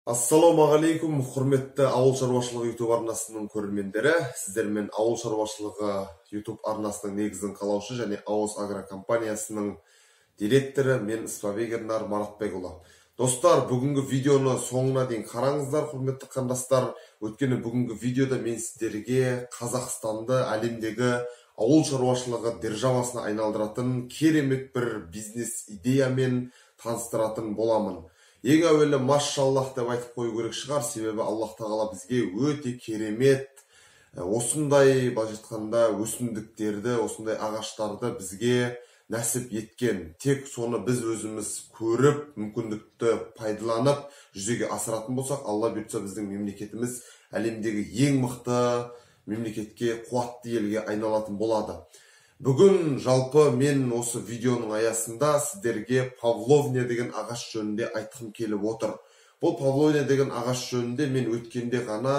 Ассалаумағалейкум, құрметті ауыл шаруашылығы YouTube арнасының көрермендері. Сіздермен ауыл шаруашылығы YouTube арнасының негізін қалаушы және Ауыз Агро компаниясының директоры мен Исмабек Маратбекұлы. Достар, бүгінгі видеоны соңына дейін қараңыздар, құрметті қандастар. Өйткені бүгінгі видеода мен сіздерге Қазақстанды әлемдегі ауыл шаруашылығы державасына айналдыратын керемет бір бизнес идеямен таныстыратын боламын. Ең әуелі машаллах деп айтып қою керек шығар, себебі Аллах тағала бізге өте керемет осындай жатқанда өсімдіктерді, осындай ағаштарды бізге нәсіп еткен. Тек соны біз өзіміз көріп, мүмкіндікті пайдаланып жүзеге асыратын болсақ, Алла бұйыртса біздің мемлекетіміз әлемдегі ең мықты мемлекетке, қуатты елге айналатын болады. Бүгін жалпы мен осы видеоның аясында сіздерге павловня деген ағаш жөнінде айтқым келіп отыр. Бұл павловня деген ағаш жөнінде мен өткенде ғана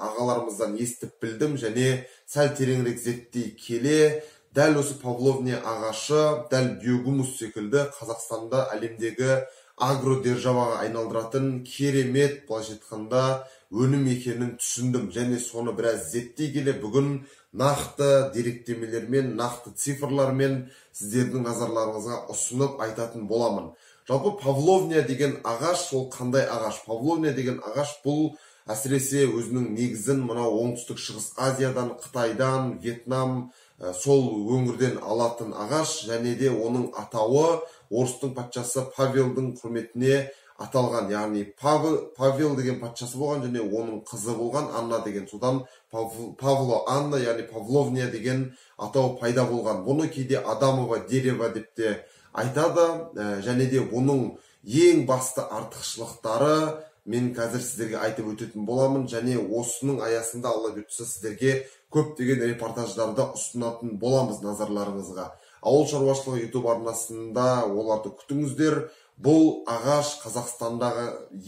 ағаларымыздан естіп білдім және сәл тереңірек зерттей келе, дәл осы павловня ағашы, дәл биогумус секілді Қазақстанда әлемдегі агродержаваға айналдыратын керемет, былайша айтқанда, өнім екенін түсіндім және соны біраз зерттей келе бүгін нақты деректемелермен, нақты цифрлармен сіздердің назарларыңызға ұсынып айтатын боламын. Жалпы павловня деген ағаш, ол қандай ағаш? Павловня деген ағаш бұл әсіресе өзінің негізін мынау оңтүстік шығыс Азиядан, Қытайдан, Вьетнам, сол өңірден алатын ағаш және де оның атауы орыстың патшасы Павелдің құрметіне аталған, яғни Павел деген патшасы болған және оның қызы болған Анна деген, содан Павло Анна, яғни павловня деген атау пайда болған. Бұны кейде Адамова дерево деп те айтады және де оның ең басты артықшылықтары мен қазір сіздерге айтып өтетін боламын және осының аясында Алла бұйыртса сіздерге көптеген репортаждарды ұсынатын боламыз назарларыңызға. Ауыл шаруашылығы YouTube арнасында оларды күтіңіздер. Бұл ағаш Қазақстандағы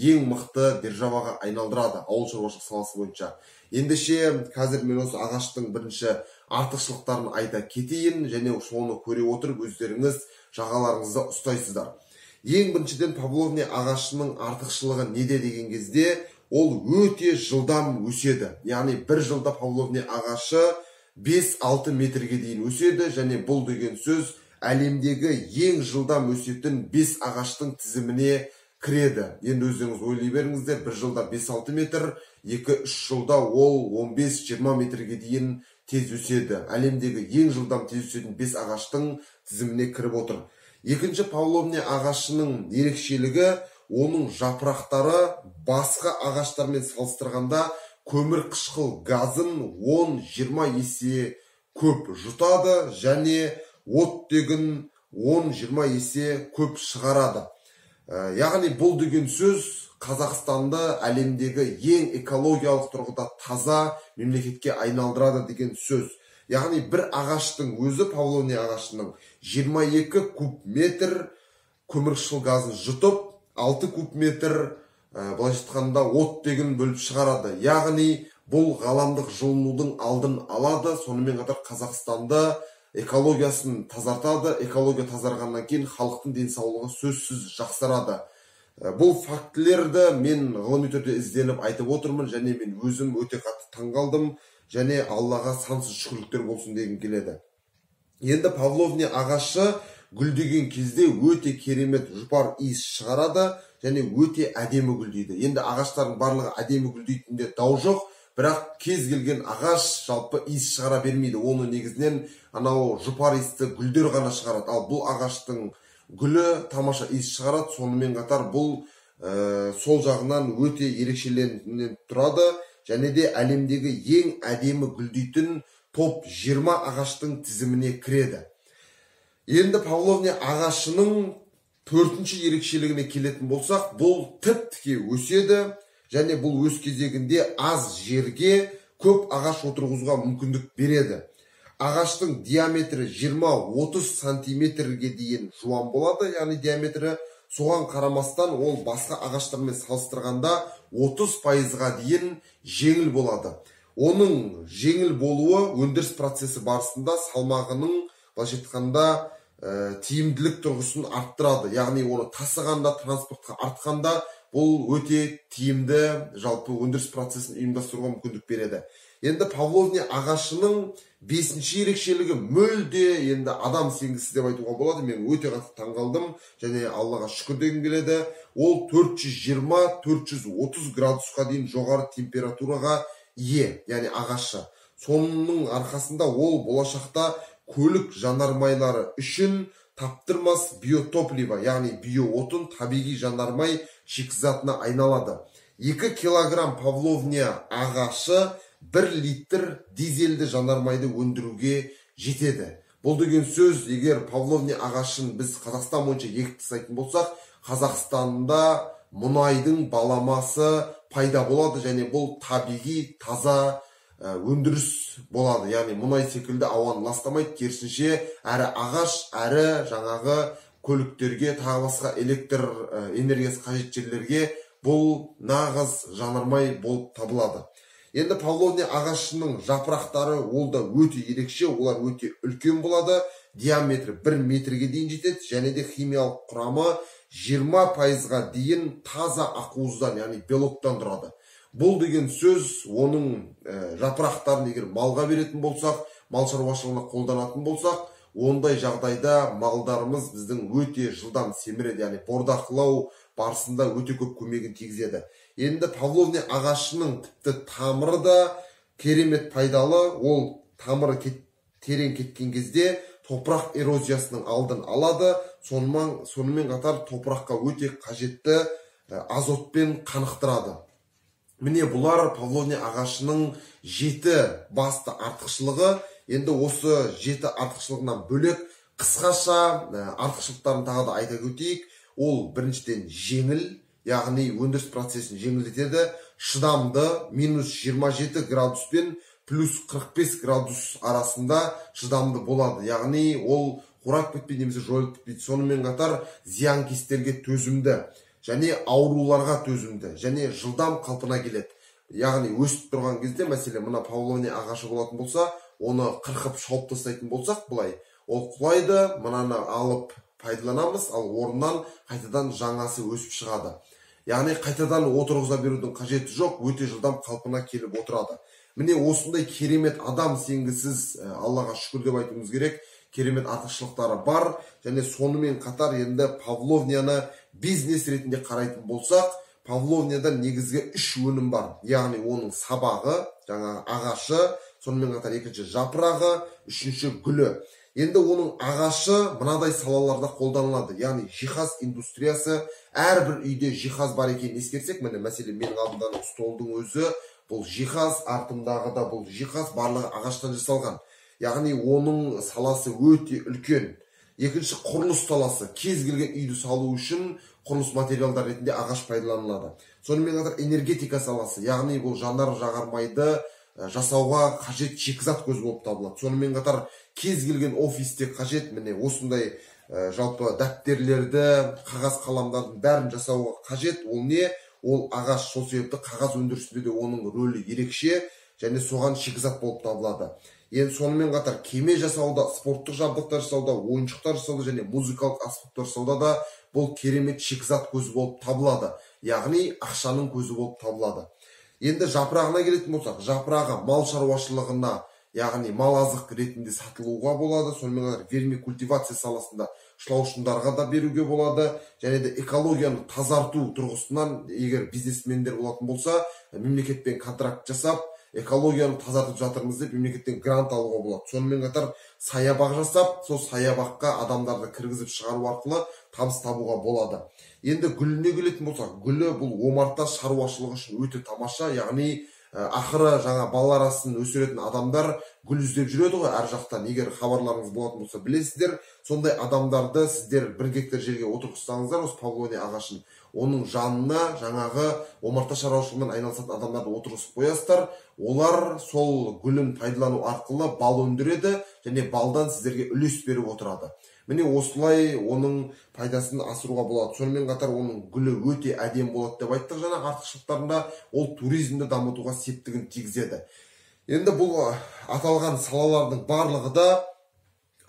ең мықты державаға айналдырады ауыл шаруашылық саласы бойынша. Ендеше қазір мен осы ағаштың бірінші артықшылықтарын айта кетейін және соны көре отырып өздеріңіз жағаларыңызда ұстайсыздар. Ең біріншіден павловня ағашының артықшылығы неде деген кезде ол өте жылдам өседі. Яғни бір жылда павловня ағашы 5-6 метрге дейін өседі және бұл деген сөз әлемдегі ең жылдам өсетін 5 ағаштың тізіміне кіреді. Енді өздеріңіз ойлай беріңіздер, бір жылда 5-6 метр, 2-3 жылда ол 15-20 метрге дейін тез өседі. Әлемдегі ең жылдам тез өсетін 5 ағаштың тізіміне кіріп отыр. Екінші павловня ағашының ерекшелігі, оның жапырақтары басқа ағаштармен салыстырғанда көмір қышқыл газын 10-20 есе көп жұтады және оттегін 10-20 есе көп шығарады. Яғни бұл деген сөз Қазақстанды әлемдегі ең экологиялық тұрғыда таза мемлекетке айналдырады деген сөз. Яғни бір ағаштың өзі, павловня ағашының 22 куб метр көмірқышқыл газын жұтып, 6 куб метр былайша айтқанда оттегін бөліп шығарады. Яғни бұл ғаламдық жылынудың алдын алады, сонымен қатар Қазақстанды экологиясын тазартады. Экология тазарғаннан кейін халықтың денсаулығы сөзсіз жақсарады. Бұл фактілерді мен ғылыми түрде ізденіп айтып отырмын және мен өзім өте қатты таңғалдым және Аллаға сансыз шүкірліктер болсын дегім келеді. Енді павловня ағашы гүлдеген кезде өте керемет жұпар иіс шығарады және өте әдемі гүлдейді. Енді ағаштардың барлығы әдемі гүлдейтінде дау жоқ, бірақ кез келген ағаш жалпы иіс шығара бермейді. Оны негізінен анау жұпар иісті гүлдер ғана шығарады. Ал бұл ағаштың гүлі тамаша иіс шығарады. Сонымен қатар бұл сол жағынан өте ерекшеленіп тұрады және де әлемдегі ең әдемі гүлдейтін топ 20 ағаштың тізіміне кіреді. Енді павловня ағашының төртінші ерекшелігіне келетін болсақ, бұл тіп-тіке өседі және бұл өз кезегінде аз жерге көп ағаш отырғызуға мүмкіндік береді. Ағаштың диаметрі 20-30 сантиметрге дейін жуан болады, яғни диаметрі. Соған қарамастан ол басқа ағаштармен салыстырғанда 30%-ға дейін жеңіл болады. Оның жеңіл болуы өндіріс процесі барысында салмағының былайша айтқанда тиімділік тұрғысын арттырады. Яғни оны тасығанда, транспортқа артқанда бұл өте тиімді жалпы өндіріс процесін ұйымдастыруға мүмкіндік береді. Енді Павловня ағашының 5-ші ерекшелігі мүлде енді адам сенгісіз деп айтуға болады. Мен өте қатты таңғалдым және Аллаға шүкір дегім келеді. Ол 420-430 градусқа дейін жоғары температураға ие, яғни ағашы. Соның арқасында ол болашақта көлік жанармайлары үшін таптырмас биотопливо, яғни биоотын, табиғи жанармай шикізатына айналады. 2 килограмм Павловня ағашы 1 литр дизельді жанармайды өндіруге жетеді. Бұл деген сөз, егер Павловня ағашын біз Қазақстан бойынша егістіретін болсақ, Қазақстанда мұнайдың баламасы пайда болады және бұл табиғи таза өндіріс болады. Яғни мұнай секілді ауаны ластамайды, керісінше әрі ағаш, әрі жаңағы көліктерге, тағы басқа электр энергиясы қажет жерлерге бұл нағыз жанармай болып табылады. Енді Павловня ағашының жапырақтары ол да өте ерекше, олар өте үлкен болады, диаметрі 1 метрге дейін жетеді, және де химиялық құрамы 20%-ға дейін таза ақуыздан, яғни белоктан тұрады. Бұл деген сөз, оның жапырақтарын егер малға беретін болсақ, мал шаруашылығына қолданатын болсақ, ондай жағдайда малдарымыз біздің өте жылдам семіреді, яғни бордақылау барысында өте көп көмегін тигізеді. Енді Павловня ағашының тіпті тамыры да керемет пайдалы. Ол тамыры терең кеткен кезде топырақ эрозиясының алдын алады. Сонымен қатар топыраққа өте қажетті азотпен қанықтырады. Міне бұлар Павловня ағашының 7 басты артықшылығы. Енді осы 7 артықшылығынан бөлек қысқаша артықшылықтарын тағы да айта өтейік. Ол біріншіден жеңіл, яғни өндіріс процесін жеңілдетеді, шыдамды, -27 градус пен +45 градус арасында шыдамды болады. Яғни ол қурап кетпейді немесе жойылып кетпейді. Сонымен қатар зиянкестерге төзімді және ауруларға төзімді және жылдам қалпына келеді. Яғни өсіп тұрған кезде, мәселен, мына Павловня ағашы болатын болса, оны қырқып шауып тастайтын болсақ, былай ол құлайды, мынаны алып пайдаланамыз, ал орнынан қайтадан жаңасы өсіп шығады. Яғни қайтадан отырғыза берудің қажеті жоқ, өте жылдам қалпына келіп отырады. Міне осындай керемет адам сенгісіз, Аллаға шүкір деп айтуымыз керек, керемет артықшылықтары бар. Және сонымен қатар енді Павловняны бизнес ретінде қарайтын болсақ, Павловняда негізгі 3 өнім бар. Яғни оның сабағы, жаңағы ағашы, сонымен қатар екінші жапырағы, үшінші гүлі. Енді оның ағашы мынадай салаларда қолданылады. Яғни жиһаз индустриясы, әрбір үйде жиһаз бар екенін ескерсек, міне мәселен менің алдымдағы столдың өзі, бұл жиһаз, артымдағы да бұл жиһаз, барлығы ағаштан жасалған. Яғни оның саласы өте үлкен. Екінші құрылыс саласы, кез келген үйді салу үшін құрылыс материалдар ретінде ағаш пайдаланылады. Сонымен қатар энергетика саласы, яғни бұл жанар жағармайды жасауға қажет шикізат көзі болып табылады. Сонымен қатар кез келген офисте қажет, міне осындай жалпы дәптерлерді, қағаз қаламдардың бәрін жасауға қажет. Ол не? Ол ағаш. Сол себепті қағаз өндірісінде де оның рөлі ерекше және соған шикізат болып табылады. Енді сонымен қатар кеме жасауда, спорттық жабдықтар жасауда, ойыншықтар жасауда және музыкалық аспаптар жасауда да бұл керемет шикізат көзі болып табылады. Яғни ақшаның көзі болып табылады. Енді жапырағына келетін болсақ, жапырағы мал шаруашылығына, яғни мал азық ретінде сатылуға болады. Сонымен қатар вермикультивация саласында шылаушындарға да беруге болады. Және де экологияны тазарту тұрғысынан, егер бизнесмендер болатын болса, мемлекетпен контракт жасап, экологияны тазартып жатырмыз деп мемлекеттен грант алуға болады. Сонымен қатар саябақ жасап, сол саябаққа адамдарды кіргізіп шығару арқылы табыс табуға болады. Енді гүліне келетін болсақ, гүлі бұл омарта шаруашылығы үшін өте тамаша. Яғни ақыры жаңа балалар асын өсіретін адамдар гүл іздеп жүреді ғой әр жақтан. Егер хабарларыңыз болатын болса білесіздер, сондай адамдарды сіздер 1 гектар жерге отырғызсаңыздар, осы Павловня ағашын, оның жанына жаңағы омарта шаруашылығымен айналысатын адамдарды отырғызып қоясыздар. Олар сол гүлін пайдалану арқылы бал өндіреді және балдан сіздерге үлес беріп отырады. Міне осылай оның пайдасын асыруға болады. Сонымен қатар оның гүлі өте әдем болады деп айттық жаңа артықшылықтарында, ол туризмді дамытуға септігін тигізеді. Енді бұл аталған салалардың барлығы да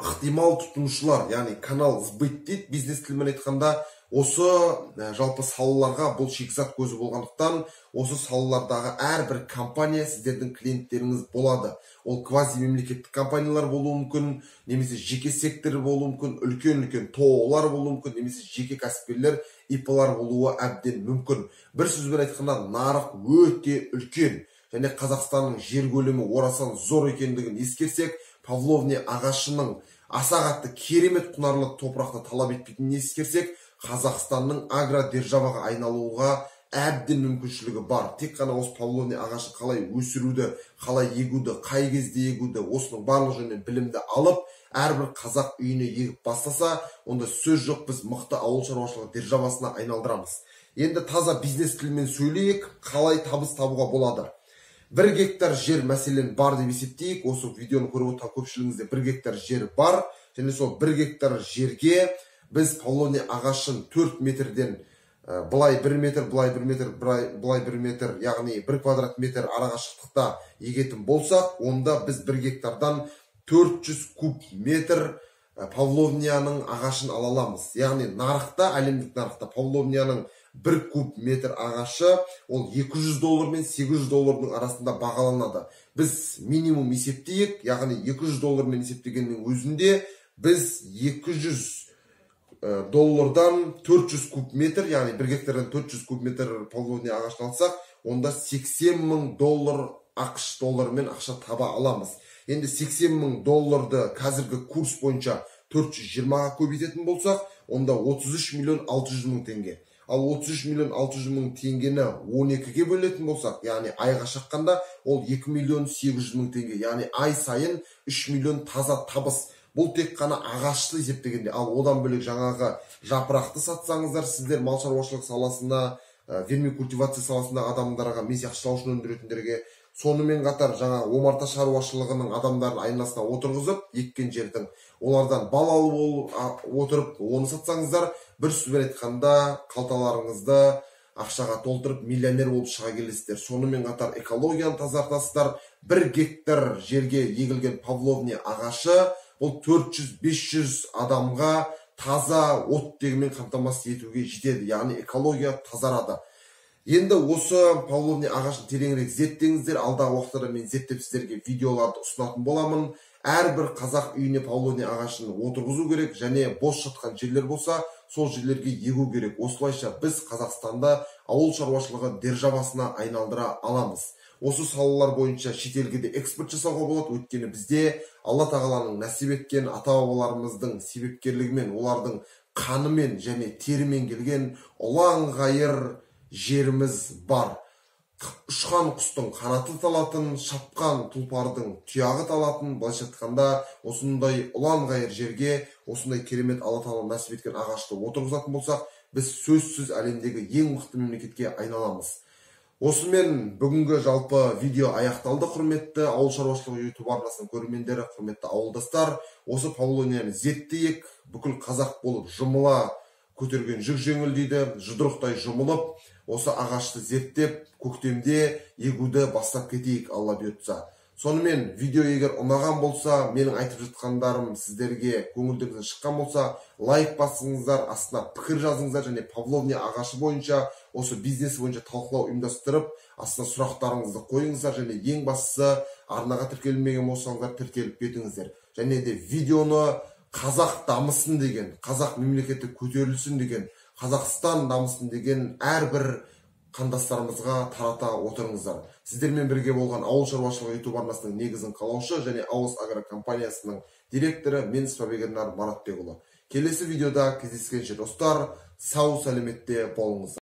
ықтимал тұтынушылар, яғни канал сбыт дейді бизнес тілімен айтқанда, Осы жалпы салаларға бұл шикізат көзі болғандықтан, осы салалардағы әрбір компания сіздердің клиенттеріңіз болады. Ол квази мемлекеттік компаниялар болуы мүмкін, немесе жеке сектор болуы мүмкін, үлкен-үлкен ТО-лар болуы мүмкін, немесе жеке кәсіпкерлер, ИП-лар болуы әбден мүмкін. Бір сөзбен айтқанда, нарық өте үлкен, және Қазақстанның жер көлемі орасан зор екендігін ескерсек, Павловня ағашының аса қатты керемет құнарлы топырақты талап етпейтінін ескерсек, Қазақстанның агродержаваға айналуға әбден мүмкіншілігі бар. Тек қана осы Павловня ағашы қалай өсіруді, қалай егуді, қай кезде егуді, осының барлық жөнінен білімді алып, әрбір қазақ үйіне егіп бастаса, онда сөз жоқ, біз мықты ауыл шаруашылығы державасына айналдырамыз. Енді таза бизнес тілімен сөйлейік, қалай табыс табуға болады. 1 гектар жер мәселен бар деп есептейік. Осы видеоны көріп отырған көпшілігіңізде 1 гектар жер бар, және сол 1 гектар жерге біз Павловня ағашын 4 метрден былай 1 метр, былай 1 метр, былай 1 метр, яғни 1 квадрат метр арақашықтықта егетін болсақ, онда біз 1 гектардан 400 куб метр Павловняның ағашын ала аламыз. Яғни нарықта, әлемдік нарықта Павловняның 1 куб метр ағашы ол $200 мен $800 арасында бағаланады. Біз минимум есептейік, яғни $200 мен есептегеннің өзінде біз $200 400 куб метр, яғни 1 гектардан 400 куб метр Павловня ағашын алсақ, онда $80,000 ақш долларымен ақша таба аламыз. Енді $80,000 қазіргі курс бойынша 420-ға көбейтетін болсақ, онда 33,600,000 теңге. Ал 33,600,000 теңгені 12-ге бөлетін болсақ, яғни айға шаққанда, ол 2,800,000 теңге, яғни ай сайын 3 миллион таза табыс. Бұл тек қана ағашты есептегенде, ал одан бөлек жаңағы жапырақты сатсаңыздар, сіздер мал шаруашылық саласына, вермикультивация саласындағы адамдарға, меси ақшылауышын өндіретіндерге, сонымен қатар жаңа омарта шаруашылығының адамдарын айналасына отырғызып, еккен жердің олардан бал алып отырып, оны сатсаңыздар, бір сөзбен айтқанда қалталарыңызды ақшаға толтырып миллионер болып шыға келесіздер. Сонымен қатар экологияны тазартасыздар. 1 гектар жерге егілген Павловня ағашы бұл 400-500 адамға таза оттегімен қамтамасыз етуге жетеді. Яғни экология тазарады. Енді осы Павловня ағашын тереңірек зерттеңіздер. Алдағы уақыттарда мен зерттеп сіздерге видеоларды ұсынатын боламын. Әрбір қазақ үйіне Павловня ағашын отырғызу керек, және бос жатқан жерлер болса, сол жерлерге егу керек. Осылайша біз Қазақстанда ауыл шаруашылығы державасына айналдыра аламыз. Осы салалар бойынша шетелге де экспорт жасауға болады. Өйткені бізде Алла тағаланың нәсіп еткен ата-бабаларымыздың себепкерлігімен, олардың қанымен және терімен келген ұлан ғайыр жеріміз бар. Ұшқан құстың қанаты талатын, шапқан тұлпардың тұяғы талатын, былайша айтқанда, осындай ұлан ғайыр жерге, осындай керемет Алла тағала нәсіп еткен ағашты отырғызатын болсақ, біз сөзсіз әлемдегі ең мықты мемлекетке айналамыз. Осымен бүгінгі жалпы видео аяқталды, құрметті ауыл шаруашылығы YouTube арнасының көрермендері, құрметті ауылдастар. Осы Павловняны зерттейік, бүкіл қазақ болып жұмыла көтерген жүк жеңіл дейді, жұдырықтай жұмылып, осы ағашты зерттеп, көктемде егуді бастап кетейік, Алла бұйыртса. Сонымен видео егер ұнаған болса, менің айтып жатқандарым сіздерге көңілдеріңізден шыққан болса, лайк басыңыздар, астына пікір жазыңыздар, және Павловня ағашы бойынша, осы бизнесі бойынша талқылау ұйымдастырып, астына сұрақтарыңызды қойыңыздар, және ең бастысы арнаға тіркелмеген болсаңыздар тіркеліп кетіңіздер. Және де видеоны қазақ дамысын деген, қазақ мемлекеті көтерілсін деген, Қазақстан дамысын деген әрбір қандастарымызға тарата отырыңыздар. Сіздермен бірге болған ауыл шаруашылығы YouTube арнасының негізін қалаушы және Ауыз Агро компаниясының директоры мен Спабегернар Маратбекұлы. Келесі видеода кездескенше достар, сау сәлеметте болыңыздар.